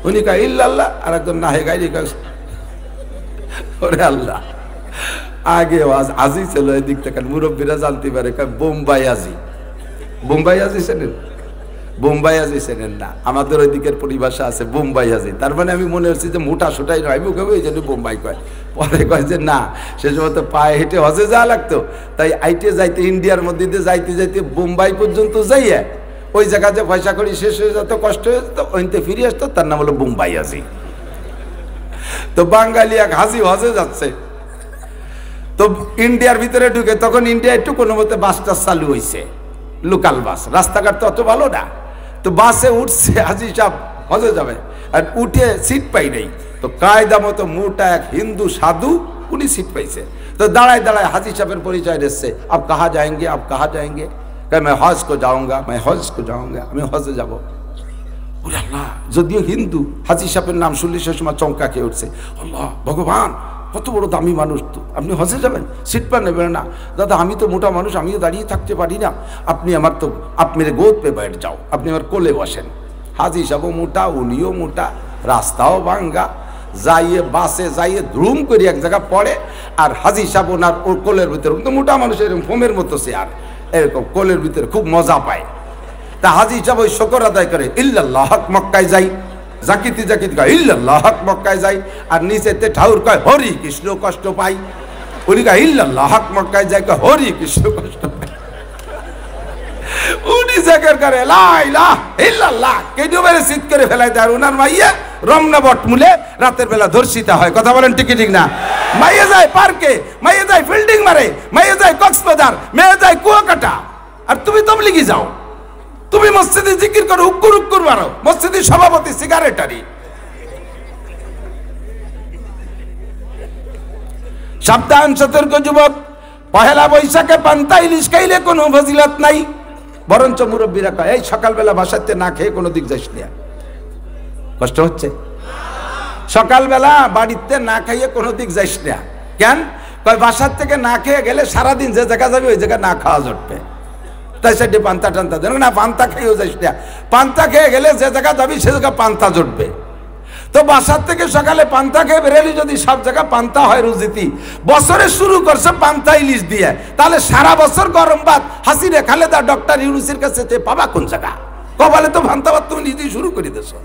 উনি কয় ইল্লাল্লাহ, আর একজন না হে গাইলি কয় ওরে আল্লাহ। আগে আজি ছিল এদিক থেকে, মুরব্বীরা জানতে পারে বোম্বাই আজি। বোম্বাই আজি চেনেন? বোম্বাই আজি চেনেন না? আমাদের ওই দিকের পরিভাষা আছে বোম্বাই আজি। তার মানে আমি মনে হচ্ছি যে মোটা সোটাই নয়, মুখে ওই জন্য বোম্বাই কয়। পরে কয় যে না, সে সময় তো পায়ে হেঁটে হজে যাওয়া লাগতো, তাই আইটে যাইতে ইন্ডিয়ার মধ্যে দিয়ে যাইতে যাইতে বোম্বাই পর্যন্ত যাইয়া ওই জায়গাতে পয়সা করি শেষ হয়ে যেত, কষ্ট হয়ে যেত, ওইতে ফিরে আসতো, তার নাম হলো বোম্বাই আজি। তো বাঙালি এক হাজি হজে যাচ্ছে, তো ইন্ডিয়ার ভিতরে ঢুকে, তখন ইন্ডিয়া একটু কোনো মতে বাসটা চালু হয়েছে, লোকাল বাস, রাস্তাঘাট তো অত ভালো না। তো বাসে উঠছে, হাজি সাহেব হজে যাবে, আর উঠে সিট পাই নাই। তো কায়দা মতো মোটা এক হিন্দু সাধু, উনি সিট পাইছে। তো দাঁড়ায় দাঁড়ায় হাজি সাহেবের পরিচয় দিচ্ছে, আপ কাহা যাएंगे, আপ কাহা যাएंगे? কয় मैं हज को जाऊंगा, मैं हज को जाऊंगा, আমি হজে যাব। ওরে আল্লাহ, যদিও হিন্দু, হাজি সাহেবের নাম শুনলে সে সময় চমকা খেয়ে উঠছে, আল্লাহ ভগবান, কত বড় দামি মানুষ, তো আপনি হজে যাবেন, সিট পা নেবেন না? দাদা আমি তো মোটা মানুষ, আমিও দাঁড়িয়ে থাকতে পারি না, আপনি আমার তো আপ মেরে গোদ পে बैठ যাও, আপনি আমার কোলে বসেন। হাজি সাহেবও মোটা, উনিও মোটা, রাস্তাও ভাঙ্গা, যাইয়ে বাসে যাইয়ে ধুম করে এক জায়গা পড়ে, আর হাজি সাহেব ওনার ওর কোলের ভিতরে, তো মোটা মানুষ এরকম ফোমের মতো চেয়ার, এরকম কোলের ভিতরে খুব মজা পায়। তা হাজি সাহেব ওই শকর আদায় করে, ইল্লাল্লাহ হক মক্কায় যাই, জাকিতি জাকিতি কয় ইল্লাল্লাহ হক মক্কায় যাই, আর নিচেতে ঠাউর কয় হরি কৃষ্ণ কষ্ট পাই, উনি কয় ইল্লাল্লাহ হক মক্কায় যাই, কয় হরি কৃষ্ণ কষ্ট পাই। উনি জাকের করে লা ইলাহা ইল্লাল্লাহ, কেডো মেরে সিট করে ফেলাই দেয়। ওনার মাইয়া রমনা বটমূলে রাতের বেলা ধর্ষিতা হয়, কথা বলেন ঠিক ঠিক না? মাইয়া যায় পার্কে, মাইয়া যায় ফিল্ডিং মারে, মাইয়া যায় কক্সবাজার, মেয়ে যায় কুয়াকাটা, আর তুমি তবলিগি যাও, তুমি মসজিদে জিকির করো, উক্কুর উক্কুর মারো, মসজিদের সভাপতি সিগারেটারি। সাবধান সতর্ক যুবক, পহেলা বৈশাখে পান্তা ইলিশ খাইলে কোনো ফজিলত নাই, বরঞ্চ মুরব্বীরা কয় এই সকালবেলা বাসাতে না খেয়ে কোনো দিক যাইস না। কষ্ট হচ্ছে? সকালবেলা বাড়িতে না খাইয়ে কোনো দিক যাইস না। কেন? কয় বাসার থেকে না খেয়ে গেলে সারাদিন যে জায়গা যাবে ওই জায়গা না খাওয়া জটবে, তাই সেটি পান্তা টান্তা দেন না, পান্তা খেয়েও যাইস না। পান্তা খেয়ে গেলে যে জায়গা যাবি সে জায়গা পান্তা জটবে। তো বাসার থেকে সকালে পান্তা খেয়ে বেরোলি, যদি সব জায়গা পান্তা হয় রুজিতি, বছরে শুরু করছে পান্তা ইলিশ দিয়ে, তাহলে সারা বছর গরম ভাত হাসিরে খালেদা ডক্টর ইউনুসের কাছে পাবা কোন জায়গা? কপালে তো পান্তা ভাত তুমি নিজেই শুরু করে দিয়েছো।